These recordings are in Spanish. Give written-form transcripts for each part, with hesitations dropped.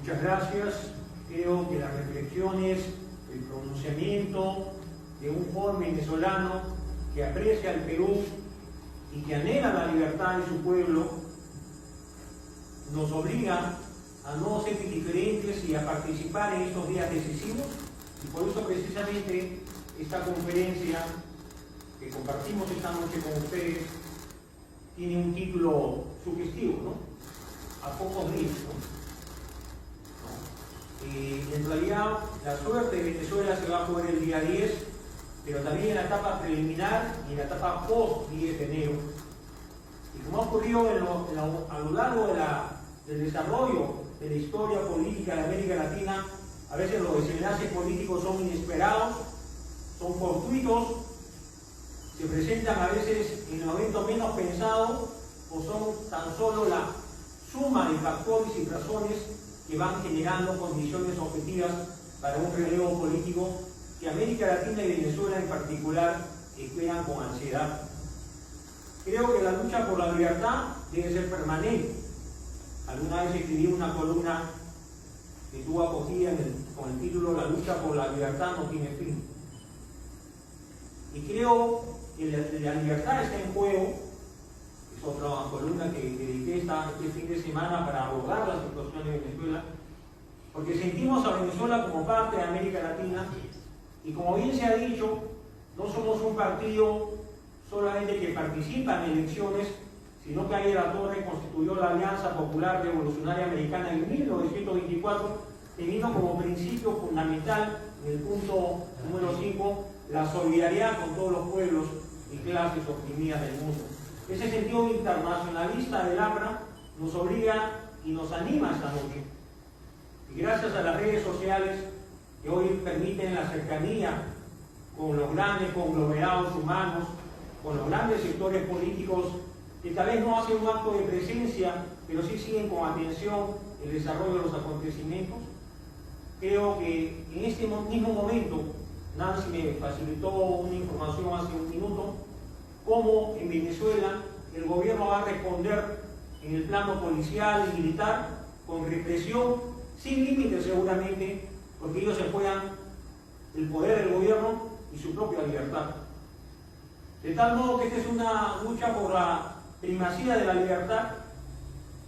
Muchas gracias. Creo que las reflexiones, el pronunciamiento de un joven venezolano que aprecia el Perú y que anhela la libertad de su pueblo, nos obliga a no ser indiferentes y a participar en estos días decisivos. Y por eso precisamente esta conferencia que compartimos esta noche con ustedes tiene un título sugestivo, ¿no? A pocos días, ¿no? En realidad, la suerte de Venezuela se va a jugar el día 10, pero también en la etapa preliminar y en la etapa post-10 de enero. Y como ha ocurrido a lo largo del desarrollo de la historia política de América Latina, a veces los desenlaces políticos son inesperados, son fortuitos, se presentan a veces en el momento menos pensado o son tan solo la suma de factores y razones que van generando condiciones objetivas para un relevo político que América Latina y Venezuela en particular esperan con ansiedad. Creo que la lucha por la libertad debe ser permanente. Alguna vez escribí una columna que tuvo acogida con el título "La lucha por la libertad no tiene fin". Y creo que la libertad está en juego. Es otra columna que dediqué este fin de semana para abordar la situación de Venezuela, porque sentimos a Venezuela como parte de América Latina y, como bien se ha dicho, no somos un partido solamente que participa en elecciones, sino que ahí la Torre constituyó la Alianza Popular Revolucionaria Americana en 1924, teniendo como principio fundamental, en el punto número 5, la solidaridad con todos los pueblos y clases oprimidas del mundo. Ese sentido internacionalista del APRA nos obliga y nos anima esta noche. Y gracias a las redes sociales que hoy permiten la cercanía con los grandes conglomerados humanos, con los grandes sectores políticos que tal vez no hacen un acto de presencia, pero sí siguen con atención el desarrollo de los acontecimientos. Creo que en este mismo momento, Nancy me facilitó una información hace un minuto, cómo en Venezuela el gobierno va a responder en el plano policial y militar con represión, sin límites seguramente, porque ellos se juegan el poder del gobierno y su propia libertad. De tal modo que esta es una lucha por la primacía de la libertad,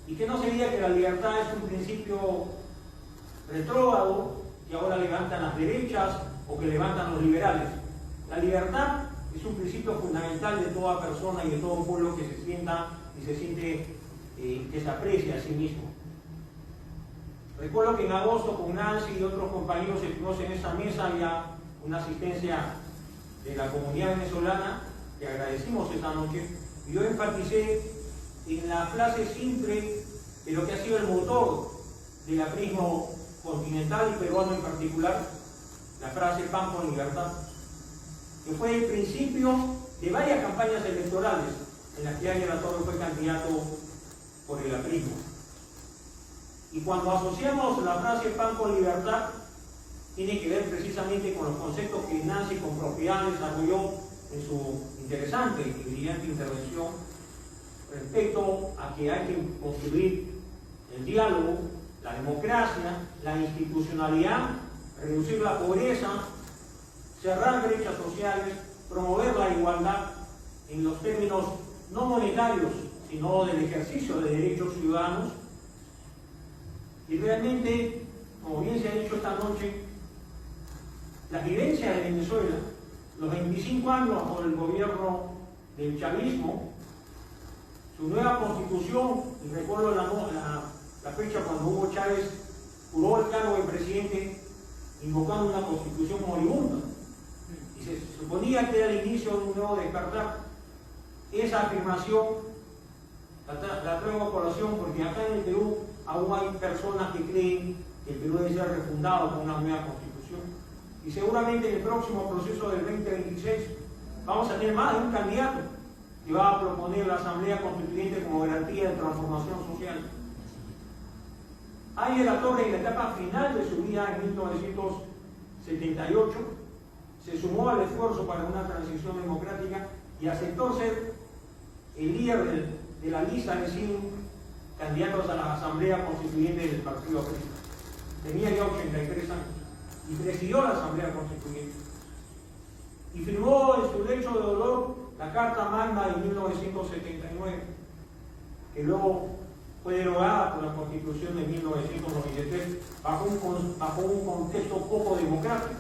y que no se diga que la libertad es un principio retrógrado que ahora levantan las derechas o que levantan los liberales. La libertad es un principio fundamental de toda persona y de todo pueblo que se sienta y se siente que se aprecia a sí mismo. Recuerdo que en agosto con Nancy y otros compañeros estuvimos en esa mesa, había una asistencia de la comunidad venezolana que agradecimos esta noche, y yo enfaticé en la frase simple de lo que ha sido el motor del aprismo continental y peruano en particular, la frase "pan con libertad", que fue el principio de varias campañas electorales en las que Ariel Latorre fue candidato por el aprismo. Y cuando asociamos la frase "pan con libertad", tiene que ver precisamente con los conceptos que Nancy con propiedad desarrolló en su interesante y brillante intervención respecto a que hay que construir el diálogo, la democracia, la institucionalidad, reducir la pobreza, cerrar brechas sociales, promover la igualdad en los términos no monetarios, sino del ejercicio de derechos ciudadanos. Y realmente, como bien se ha dicho esta noche, la vivencia de Venezuela, los 25 años por el gobierno del chavismo, su nueva constitución, y recuerdo la fecha cuando Hugo Chávez juró el cargo de presidente invocando una constitución moribunda, y se suponía que era el inicio de un nuevo despertar. Esa afirmación la traigo a colación porque acá en el Perú aún hay personas que creen que el Perú debe ser refundado con una nueva constitución, y seguramente en el próximo proceso del 2026 vamos a tener más de un candidato que va a proponer la Asamblea Constituyente como garantía de transformación social. Ariel Latorre, en la etapa final de su vida en 1978, se sumó al esfuerzo para una transición democrática y aceptó ser el líder de la lista de 100 candidatos a la Asamblea Constituyente del Partido Aprista. tenía ya 83 años y presidió la Asamblea Constituyente. Y firmó en su lecho de dolor la Carta Magna de 1979, que luego fue derogada por la Constitución de 1993 bajo un contexto poco democrático.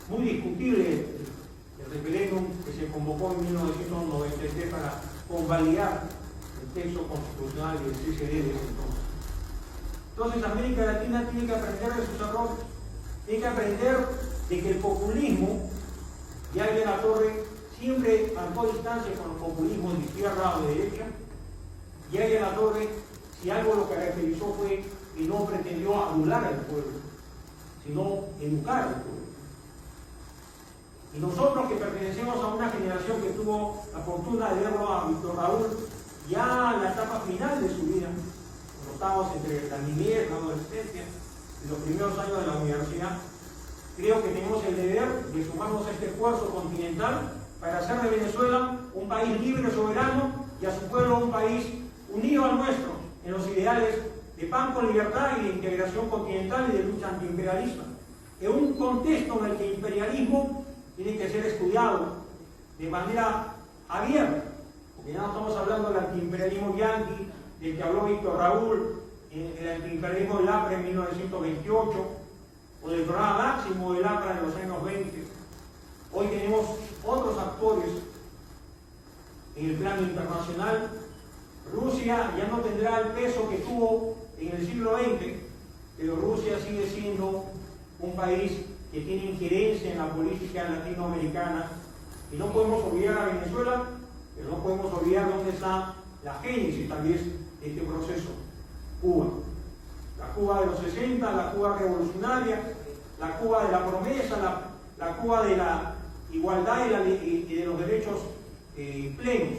Muy discutible el referéndum que se convocó en 1993 para convalidar el texto constitucional del CCD de ese entonces. Entonces América Latina tiene que aprender de sus errores, tiene que aprender de que el populismo, ya de la Torre siempre marcó distancia con los populismos de izquierda o de derecha. Ya de la Torre, si algo lo caracterizó fue que no pretendió adular al pueblo, sino educar al pueblo. Y nosotros que pertenecemos a una generación que tuvo la fortuna de verlo a Víctor Raúl ya en la etapa final de su vida, cuando estábamos entre la niñez, la adolescencia y los primeros años de la universidad, creo que tenemos el deber de sumarnos a este esfuerzo continental para hacer de Venezuela un país libre, soberano, y a su pueblo un país unido al nuestro en los ideales de paz con libertad y de integración continental y de lucha antiimperialista. En un contexto en el que el imperialismo tiene que ser estudiado de manera abierta, porque ya no estamos hablando del antiimperialismo yanqui, del que habló Víctor Raúl, el antiimperialismo del APRA en 1928, o del programa máximo del APRA en los años 20. Hoy tenemos otros actores en el plano internacional. Rusia ya no tendrá el peso que tuvo en el siglo XX, pero Rusia sigue siendo un país que tiene injerencia en la política latinoamericana, y no podemos olvidar a Venezuela, pero no podemos olvidar dónde está la génesis tal vez de este proceso: Cuba. La Cuba de los 60, la Cuba revolucionaria, la Cuba de la promesa, la Cuba de la igualdad y de los derechos plenos.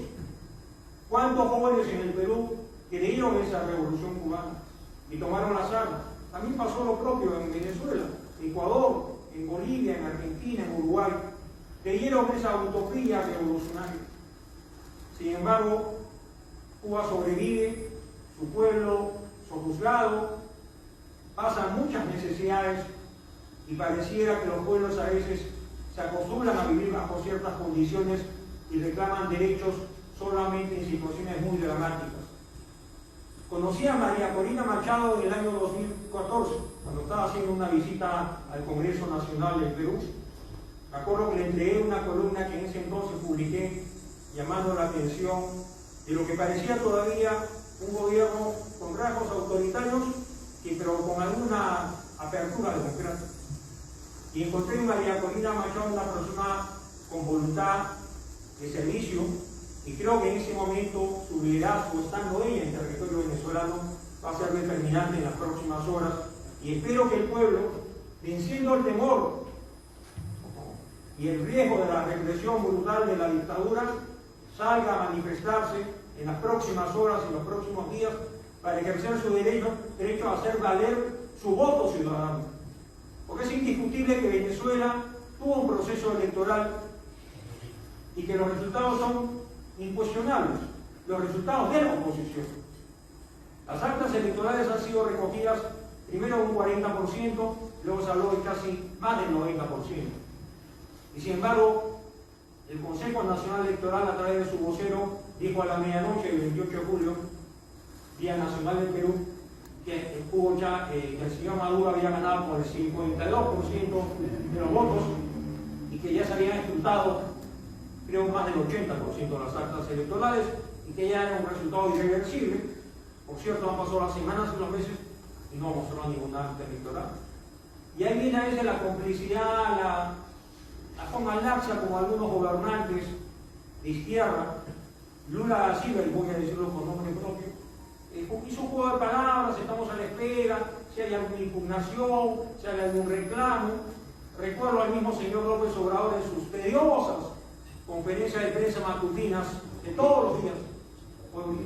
¿Cuántos jóvenes en el Perú creyeron esa revolución cubana y tomaron las armas? También pasó lo propio en Venezuela, Ecuador, en Bolivia, en Argentina, en Uruguay. Creyeron esa utopía revolucionaria. Sin embargo, Cuba sobrevive, su pueblo sojuzgado, pasan muchas necesidades y pareciera que los pueblos a veces se acostumbran a vivir bajo ciertas condiciones y reclaman derechos solamente en situaciones muy dramáticas. Conocí a María Corina Machado en el año 2014, cuando estaba haciendo una visita al Congreso Nacional del Perú. Me acuerdo que le entregué una columna que en ese entonces publiqué, llamando la atención de lo que parecía todavía un gobierno con rasgos autoritarios, pero con alguna apertura democrática. Y encontré en María Corina Machado una persona con voluntad de servicio, y creo que en ese momento su liderazgo, estando ella en territorio venezolano, va a ser determinante en las próximas horas, y espero que el pueblo, venciendo el temor y el riesgo de la represión brutal de la dictadura, salga a manifestarse en las próximas horas y los próximos días para ejercer su derecho a hacer valer su voto ciudadano. Porque es indiscutible que Venezuela tuvo un proceso electoral y que los resultados son incuestionables, los resultados de la oposición. Las actas electorales han sido recogidas primero un 40%, luego se habló de casi más del 90%. Y sin embargo, el Consejo Nacional Electoral, a través de su vocero, dijo a la medianoche del 28 de julio, Día Nacional del Perú, que hubo ya, que el señor Maduro había ganado por el 52% de los votos y que ya se habían escrutado, creo, más del 80% de las actas electorales y que ya era un resultado irreversible. Por cierto, han pasado las semanas y los meses y no mostró ninguna acta electoral. Y ahí viene a veces la complicidad, la forma laxa como algunos gobernantes de izquierda. Lula da Silva, y voy a decirlo con nombre propio, hizo un juego de palabras, estamos a la espera, si hay alguna impugnación, si hay algún reclamo. Recuerdo al mismo señor López Obrador en sus tediosas conferencias de prensa matutinas de todos los días,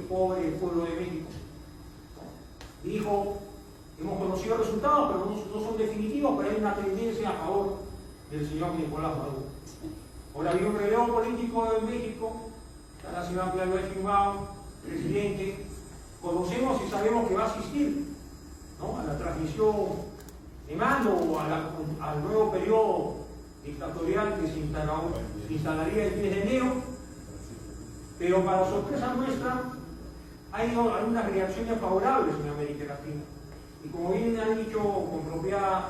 pobre pueblo de México. Dijo, hemos conocido resultados, pero no son definitivos, pero hay una tendencia a favor del señor Nicolás Maduro. Ahora había un relevo político en México, está la ciudad Claudio Sheinbaum, presidente, conocemos y sabemos que va a asistir, ¿no?, a la tragedia transmisión de mando al nuevo periodo dictatorial que se instalaría el 10 de enero, pero para sorpresa nuestra hay algunas reacciones favorables en América Latina. Y como bien ha dicho con propiedad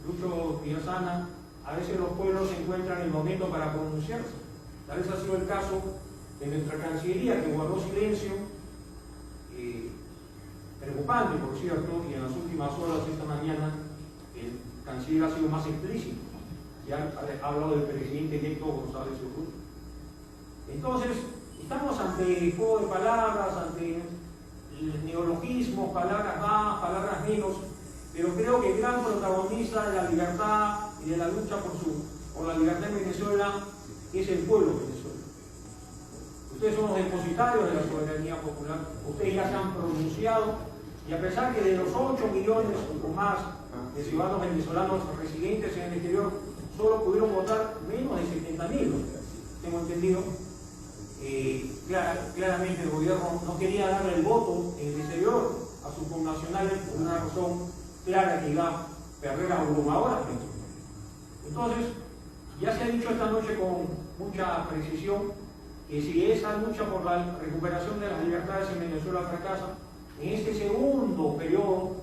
Lucho Villasana, a veces los pueblos se encuentran en el momento para pronunciarse. Tal vez ha sido el caso de nuestra Cancillería, que guardó silencio, preocupante por cierto, y en las últimas horas esta mañana el canciller ha sido más explícito, ya ha hablado del presidente electo González Urrutia. Entonces, estamos ante juego de palabras, ante neologismos, palabras más, palabras menos, pero creo que el gran protagonista de la libertad y de la lucha por la libertad en Venezuela es el pueblo de Venezuela. Ustedes son los depositarios de la soberanía popular, ustedes ya se han pronunciado, y a pesar que de los 8 millones o más de ciudadanos venezolanos residentes en el exterior, solo pudieron votar menos de 70.000, tengo entendido, claramente el gobierno no quería darle el voto en el exterior a sus connacionales por una razón clara que iba a perder abrumadoramente. Entonces, ya se ha dicho esta noche con mucha precisión que si esa lucha por la recuperación de las libertades en Venezuela fracasa, en este segundo periodo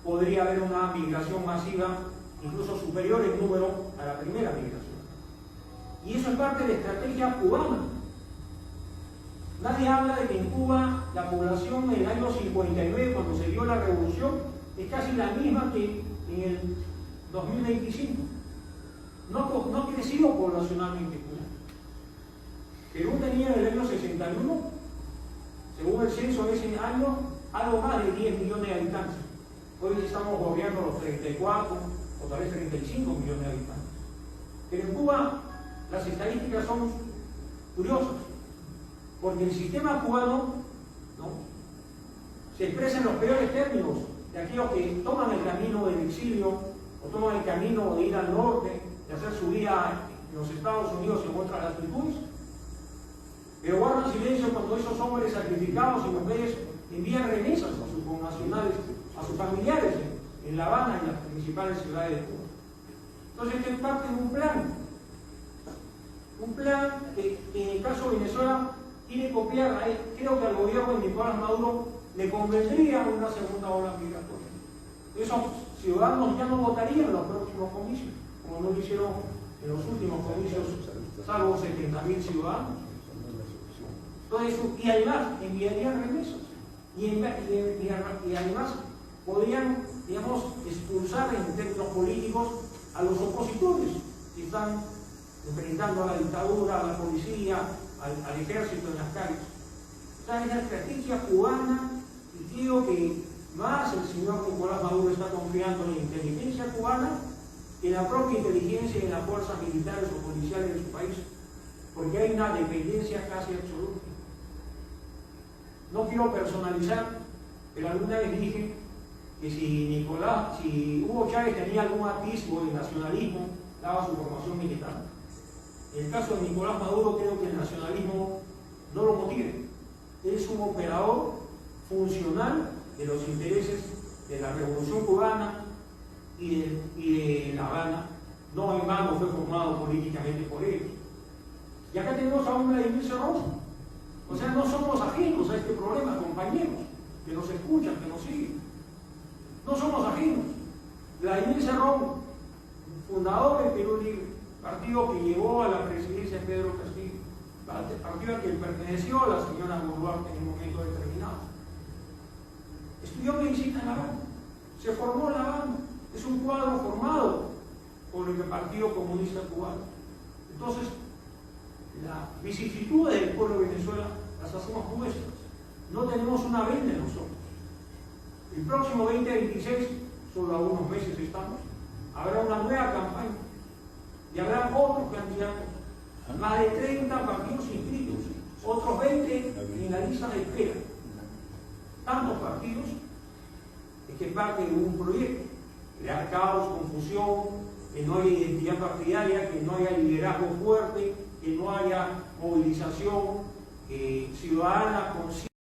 podría haber una migración masiva, incluso superior en número a la primera migración. Y eso es parte de la estrategia cubana. Nadie habla de que en Cuba la población en el año 59, cuando se dio la revolución, es casi la misma que en el 2025. No ha crecido poblacionalmente Cuba. Perú tenía en el año 61, según el censo de ese año, algo más de 10 millones de habitantes. Hoy estamos bordeando los 34 o tal vez 35 millones de habitantes. Pero en Cuba las estadísticas son curiosas, porque el sistema cubano, ¿no?, se expresa en los peores términos de aquellos que toman el camino del exilio o toman el camino de ir al norte, de hacer su vida en los Estados Unidos y en otras latitudes, pero guardan silencio cuando esos hombres sacrificados en los medios envían remesas a sus connacionales, a sus familiares en La Habana y en las principales ciudades de Cuba. Entonces, esto es parte de un plan que en el caso de Venezuela quiere copiar. Creo que al gobierno de Nicolás Maduro le convendría una segunda ola migratoria. Esos ciudadanos ya no votarían en los próximos comicios, como no lo hicieron en los últimos comicios, salvo 70.000 ciudadanos. Entonces, y además enviarían remesas y además podrían, digamos, expulsar en términos políticos a los opositores que están enfrentando a la dictadura, a la policía, al ejército en las calles. O sea, es la estrategia cubana, y creo que más el señor Nicolás Maduro está confiando en la inteligencia cubana que en la propia inteligencia y en las fuerzas militares o policiales de su país, porque hay una dependencia casi absoluta. No quiero personalizar, pero alguna vez dije que si Hugo Chávez tenía algún atisbo de nacionalismo, daba su formación militar. En el caso de Nicolás Maduro, creo que el nacionalismo no lo motive. Es un operador funcional de los intereses de la Revolución Cubana y de La Habana. No en vano fue formado políticamente por ellos. Y acá tenemos a un Vladimir Cerrón. O sea, no somos ajenos a este problema, compañeros, que nos escuchan, que nos siguen. No somos ajenos. Vladimir Cerrón, fundador del Perú Libre, partido que llevó a la presidencia de Pedro Castillo, partido al que perteneció la señora Boluarte en un momento determinado. Estudió medicina en La Habana, se formó en La Habana, es un cuadro formado por el Partido Comunista Cubano. Entonces, las vicisitudes del pueblo de Venezuela las hacemos nuestras. No tenemos una venda en nosotros. El próximo 2026, solo a unos meses estamos, habrá una nueva campaña y habrá otros candidatos, más de 30 partidos inscritos, otros 20 en la lista de espera. Tantos partidos es que parte de un proyecto, crear caos, confusión, que no haya identidad partidaria, que no haya liderazgo fuerte, que no haya movilización ciudadana consciente.